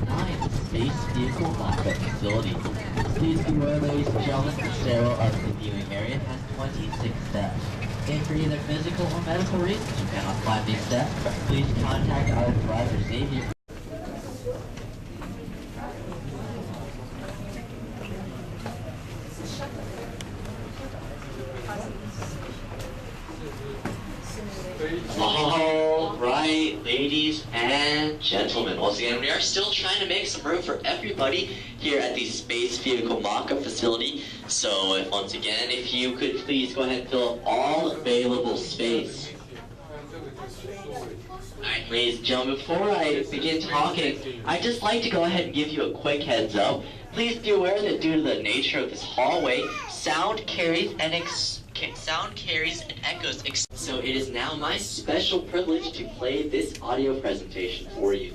9 Space Vehicle Mock-Up Facility. Please be aware, ladies and gentlemen, the stairwell of the viewing area has 26 steps. If for either physical or medical reasons you cannot climb these steps, please contact our driver Xavier. All right, ladies and gentlemen, once again, we are still trying to make some room for everybody here at the Space Vehicle Mock-Up Facility. So, once again, if you could please go ahead and fill up all available space. Alright, ladies and gentlemen, before I begin talking, I'd just like to go ahead and give you a quick heads up. Please be aware that due to the nature of this hallway, sound carries and echoes. So it is now my special privilege to play this audio presentation for you.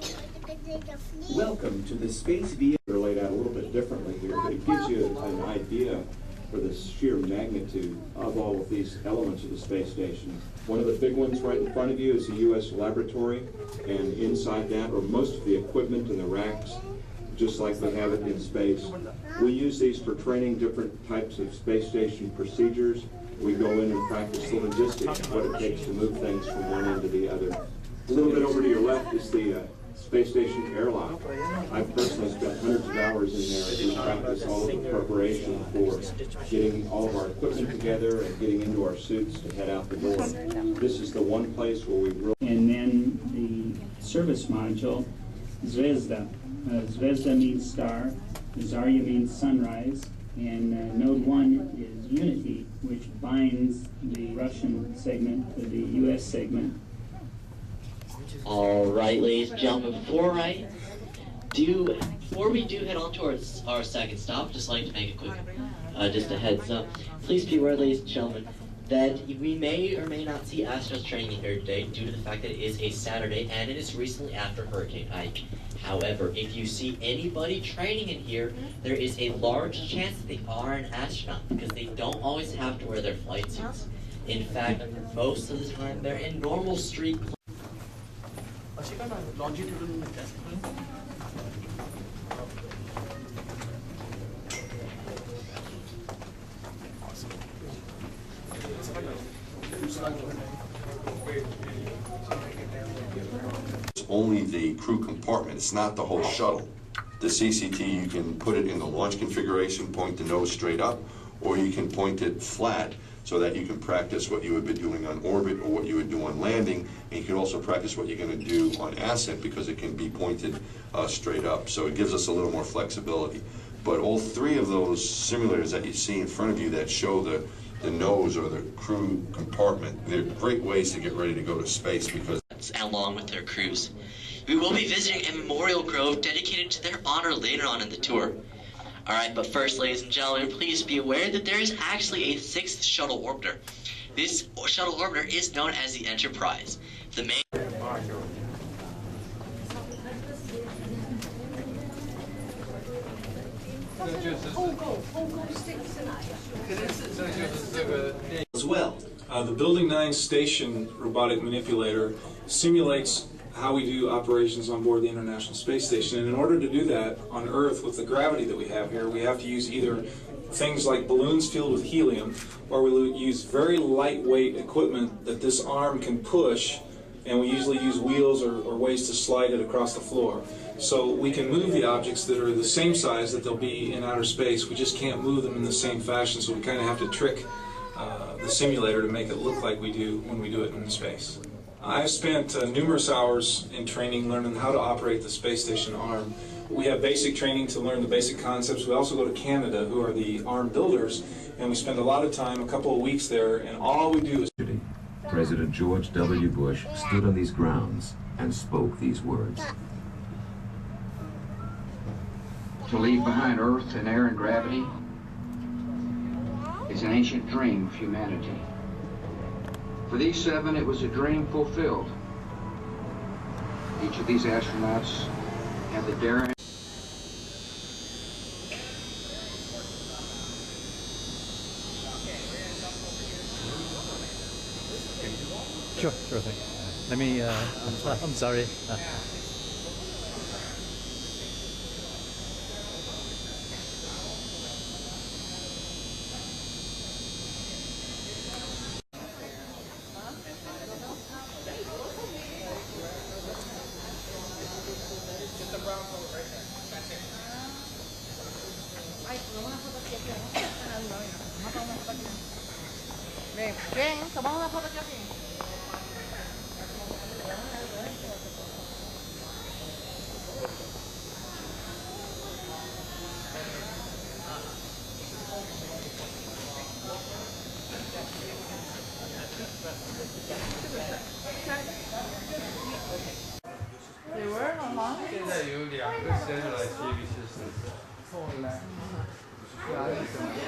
Welcome to the Space Vehicle. They're laid out a little bit differently here, but it gives you an idea for the sheer magnitude of all of these elements of the space station. One of the big ones right in front of you is the U.S. laboratory, and inside that are most of the equipment and the racks, just like we have it in space. We use these for training different types of space station procedures. We go in and practice the logistics, what it takes to move things from one end to the other. A little bit over to your left is the space station airlock. I've personally spent hundreds of hours in there as we practice all of the preparation for getting all of our equipment together and getting into our suits to head out the door. This is the one place where we really... And then the service module, Zvezda. Zvezda means star, Zarya means sunrise, and node 1 is Unity, which binds the Russian segment to the U.S. segment. All right, ladies and gentlemen, before we do head on towards our second stop, just like to make a quick, just a heads up. Please be aware, ladies and gentlemen, that we may or may not see astronauts training here today due to the fact that it is a Saturday and it is recently after Hurricane Ike. However, if you see anybody training in here, there is a large chance that they are an astronaut because they don't always have to wear their flight suits. In fact, most of the time they're in normal street clothes. It's only the crew compartment, it's not the whole shuttle. The CCT, you can put it in the launch configuration, point the nose straight up, or you can point it flat so that you can practice what you would be doing on orbit or what you would do on landing, and you can also practice what you're going to do on ascent because it can be pointed straight up. So it gives us a little more flexibility. But all three of those simulators that you see in front of you that show the nose or the crew compartment, they're great ways to get ready to go to space because along with their crews. We will be visiting a memorial grove dedicated to their honor later on in the tour. Alright, but first, ladies and gentlemen, please be aware that there is actually a 6th shuttle orbiter. This shuttle orbiter is known as the Enterprise. The main as well. The Building 9 station robotic manipulator simulates how we do operations on board the International Space Station. And in order to do that on Earth with the gravity that we have here, we have to use either things like balloons filled with helium, or we use very lightweight equipment that this arm can push, and we usually use wheels or ways to slide it across the floor. So we can move the objects that are the same size that they'll be in outer space. We just can't move them in the same fashion, so we kind of have to trick the simulator to make it look like we do when we do it in space. I've spent numerous hours in training learning how to operate the space station arm. We have basic training to learn the basic concepts. We also go to Canada, who are the arm builders, and we spend a lot of time, a couple of weeks there, and all we do is... President George W. Bush stood on these grounds and spoke these words. To leave behind Earth and air and gravity is an ancient dream of humanity. For these 7, it was a dream fulfilled. Each of these astronauts had the daring. Sure thing. Let me, I'm sorry. 现在有2个satellite TV systems。后来，压力怎么样？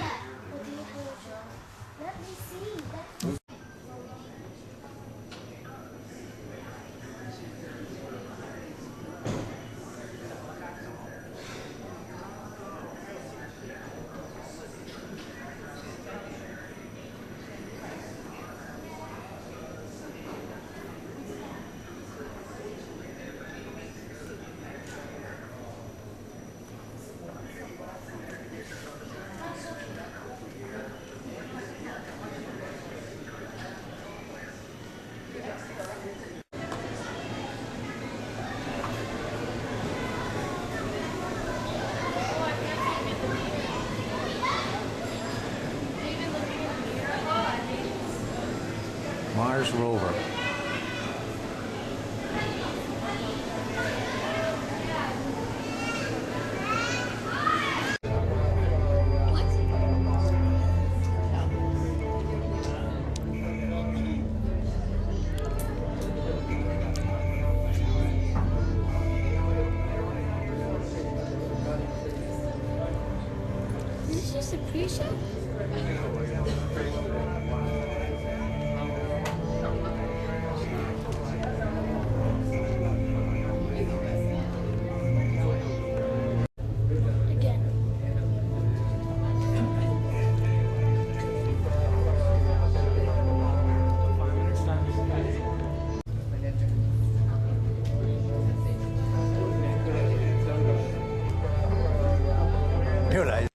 Mars rover. Is this just a pre-show?